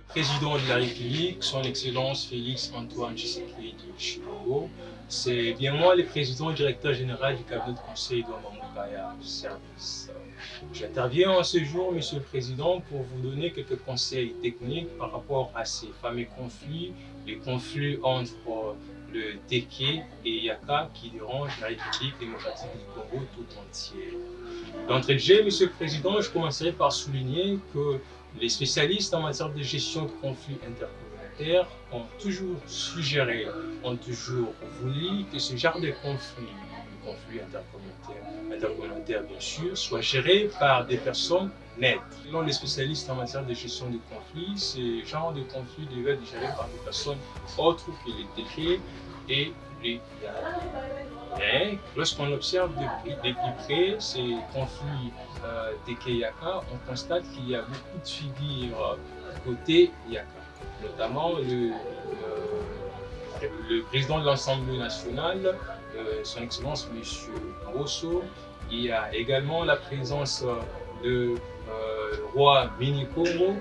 Président de la République, son Excellence Félix Antoine Tshisekedi Tshilombo, c'est bien moi le président directeur général du cabinet de conseil d'Ouamamoukaya Service. J'interviens en ce jour, Monsieur le Président, pour vous donner quelques conseils techniques par rapport à ces fameux conflits, les conflits entre le Teke et Yaka qui dérangent la République démocratique du Congo tout entière. D'entrée de jeu, Monsieur le Président, je commencerai par souligner que les spécialistes en matière de gestion de conflits intercommunautaires ont toujours suggéré, ont toujours voulu que ce genre de conflits intercommunautaires bien sûr, soient gérés par des personnes neutres. Selon les spécialistes en matière de gestion de conflits, ce genre de conflits devait être géré par des personnes autres que les Teke et les Yaka. Mais lorsqu'on observe de plus près ces conflits Teke-Yaka, on constate qu'il y a beaucoup de figures côté Yaka, notamment le président de l'Assemblée nationale, son Excellence M. Rosso. Il y a également la présence de roi Minikongo,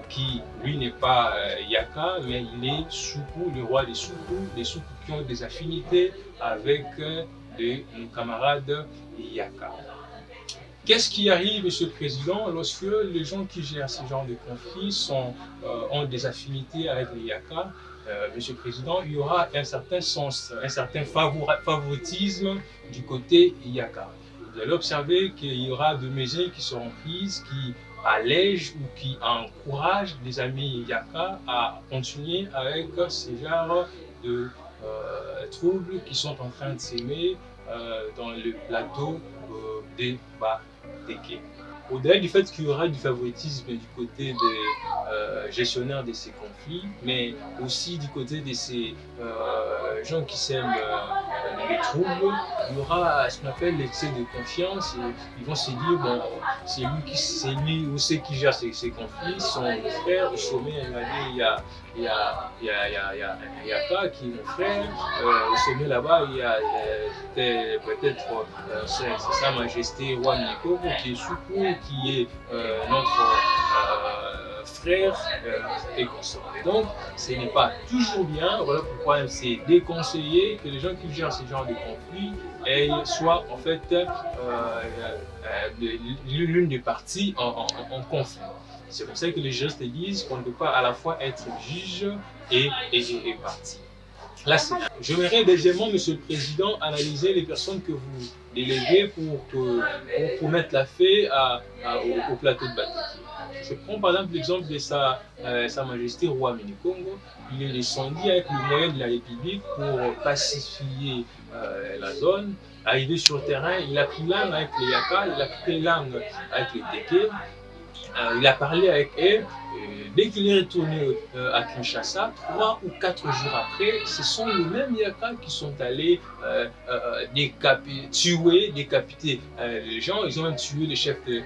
qui lui n'est pas Yaka, mais il est Soukou, le roi des Soukou qui ont des affinités avec nos camarades Yaka. Qu'est-ce qui arrive, Monsieur le Président, lorsque les gens qui gèrent ce genre de conflits ont des affinités avec les Yaka? Monsieur le Président, il y aura un certain sens, un certain favoritisme du côté Yaka. Vous allez observer qu'il y aura des mesures qui seront prises qui allègent ou qui encouragent les amis Yaka à continuer avec ce genre de troubles qui sont en train de s'aimer dans le plateau des Bas-Teke. Au-delà du fait qu'il y aura du favoritisme du côté des gestionnaires de ces conflits, mais aussi du côté de ces gens qui sèment les troubles, il y aura ce qu'on appelle l'excès de confiance. Et ils vont se dire, bon, c'est lui ou ceux qui gèrent ces conflits, son frère, au sommet, il y a Yaka qui est mon frère, au sommet là-bas, il y a peut-être Sa Majesté Roi Minikongo qui est Soukou, qui est notre frère et consort. Et donc, ce n'est pas toujours bien, voilà pourquoi c'est déconseillé que les gens qui gèrent ce genre de conflits soient en fait l'une des parties en conflit. C'est pour ça que les juristes disent qu'on ne peut pas à la fois être juge et partie. Là, j'aimerais deuxièmement, Monsieur le Président, analyser les personnes que vous déléguez pour mettre la fée au plateau de Bas-Teke. Je prends par exemple l'exemple de Sa Majesté Roi Minikongo. Il est descendu avec le moyen de la République pour pacifier la zone. Arrivé sur le terrain, il a pris langue avec les Yaka, il a pris langue avec les Teke. Il a parlé avec eux. Dès qu'il est retourné à Kinshasa, 3 ou 4 jours après, ce sont les mêmes Yaka qui sont allés décapiter les gens. Ils ont même tué le chef du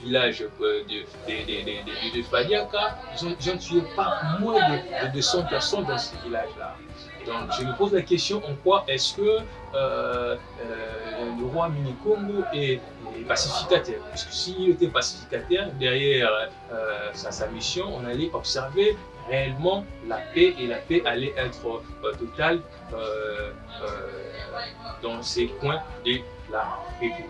village de Fadiaka. Ils ont tué pas moins de 200 personnes dans ce village-là. Donc je me pose la question en quoi est-ce que le roi Minikongo est pacificateur, puisque s'il était pacificateur, derrière sa mission, on allait observer réellement la paix, et la paix allait être totale dans ces coins de la République.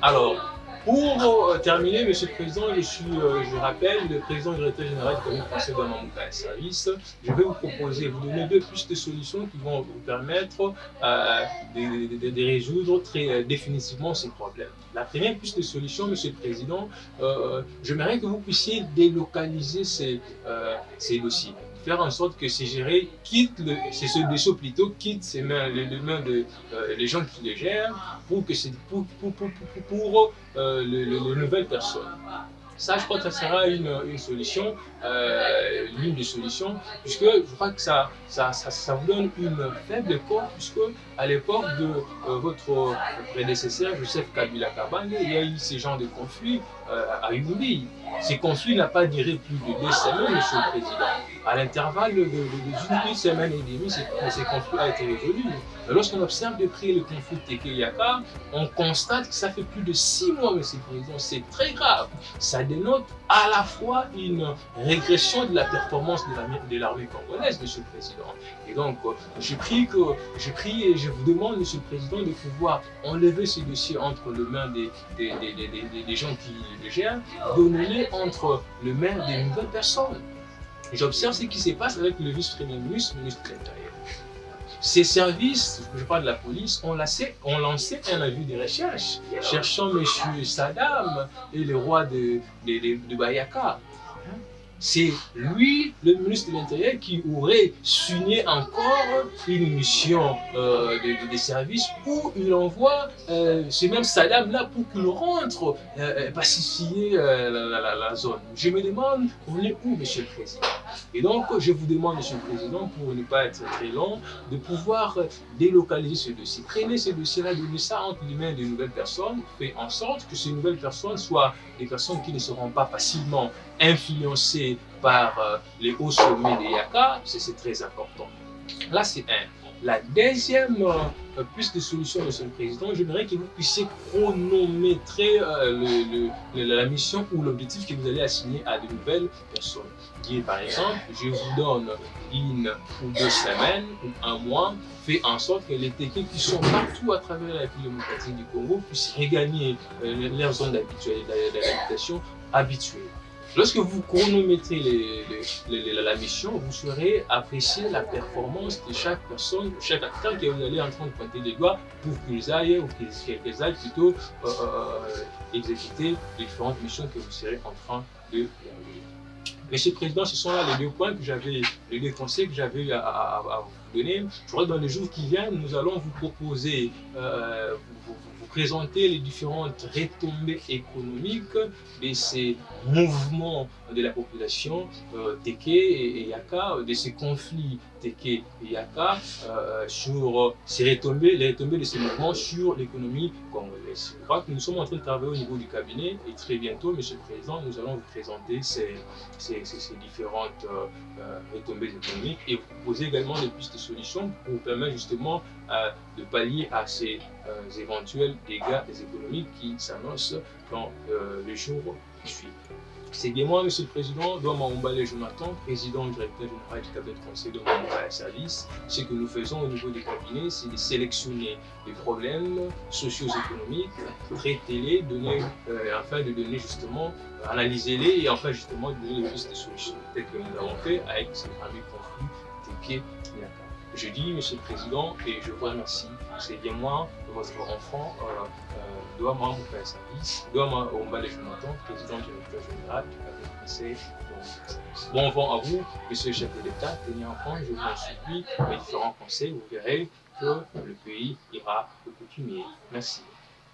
Alors, pour terminer, Monsieur le Président, je rappelle, le président directeur général du cabinet de conseil d'Ouamamoukaya Service. Je vais vous proposer, vous donner 2 pistes de solutions qui vont vous permettre de résoudre très définitivement ces problèmes. La première piste de solution, Monsieur le Président, j'aimerais que vous puissiez délocaliser ces dossiers. Faire en sorte que ces gérés quittent ce dossier plutôt quittent les mains des gens qui les gèrent pour les nouvelles personnes. Ça, je crois que ça sera une solution, l'une des solutions, puisque je crois que ça vous donne une faible époque, puisque à l'époque de votre prédécesseur, Joseph Kabila Kabange, il y a eu ces genres de conflits à Yumbi. Ces conflits n'ont pas duré plus de 2 semaines, Monsieur le Président. À l'intervalle d'une semaine et demie, ces conflits ont été résolus. Mais lorsqu'on observe de près le conflit Teke-Yaka, on constate que ça fait plus de 6 mois, Monsieur le Président. C'est très grave. Ça dénote à la fois une régression de la performance de l'armée congolaise, Monsieur le Président. Et donc, je prie et je vous demande, Monsieur le Président, de pouvoir enlever ce dossier entre les mains des gens qui le gèrent, donner entre les mains des nouvelles personnes. J'observe ce qui se passe avec le vice-premier ministre, ministre de l'Intérieur. Ces services, je parle de la police, ont lancé un avis de recherche, cherchant M. Saddam et le roi de Bayaka. C'est lui, le ministre de l'Intérieur, qui aurait signé encore une mission de service où il envoie ce même Saddam-là pour qu'il rentre pacifier la zone. Je me demande, on est où, Monsieur le Président? Et donc, je vous demande, Monsieur le Président, pour ne pas être très long, de pouvoir délocaliser ce dossier. Prenez ce dossier-là, donnez ça entre les mains de nouvelles personnes, faites en sorte que ces nouvelles personnes soient des personnes qui ne seront pas facilement influencées par les hauts sommets des Yaka, c'est très important. Là, c'est un. La deuxième piste de solution, Monsieur le Président, j'aimerais que vous puissiez chronométrer la mission ou l'objectif que vous allez assigner à de nouvelles personnes. Par exemple, je vous donne 1 ou 2 semaines ou 1 mois, fait en sorte que les techniques qui sont partout à travers la République démocratique du Congo puissent regagner leur zone d'habitation habituelle. Lorsque vous chronométrez la mission, vous saurez apprécier la performance de chaque personne, de chaque acteur que vous allez en train de pointer des doigts pour qu'ils aillent ou qu'ils aillent plutôt exécuter les différentes missions que vous serez en train de réaliser. Monsieur le Président, ce sont là les 2 points que j'avais, les 2 conseils que j'avais à vous donner. Je crois que dans les jours qui viennent, nous allons vous proposer, vous présenter les différentes retombées économiques de ces mouvements de la population Teke et Yaka, de ces conflits Teke et Yaka, sur les retombées de ces mouvements sur l'économie congolaise. Je crois que nous sommes en train de travailler au niveau du cabinet et très bientôt, Monsieur le Président, nous allons vous présenter ces différentes retombées économiques et vous proposer également des pistes de solutions pour vous permettre justement de pallier à ces éventuels dégâts économiques qui s'annoncent dans les jours qui suivent. C'est bien moi, Monsieur le Président, Douama Oumbale Jonathan, président directeur général du cabinet de conseil de Oumbale Service. Ce que nous faisons au niveau des cabinets, c'est de sélectionner les problèmes socio-économiques, traiter-les, afin de donner justement, analyser-les et enfin justement donner les pistes de solutions, telles que nous l'avons fait avec ces fameux conflits Teke Yaka. Je dis, Monsieur le Président, et je vous remercie, c'est bien moi, votre enfant, Douama Oumbale Service, Douama Oumbale Jonathan, président directeur général du cabinet de conseil. Bon vent à vous, Monsieur le chef de l'État, tenez en compte, je vous en supplie, mes différents conseils, vous verrez que le pays ira beaucoup plus mieux. Merci.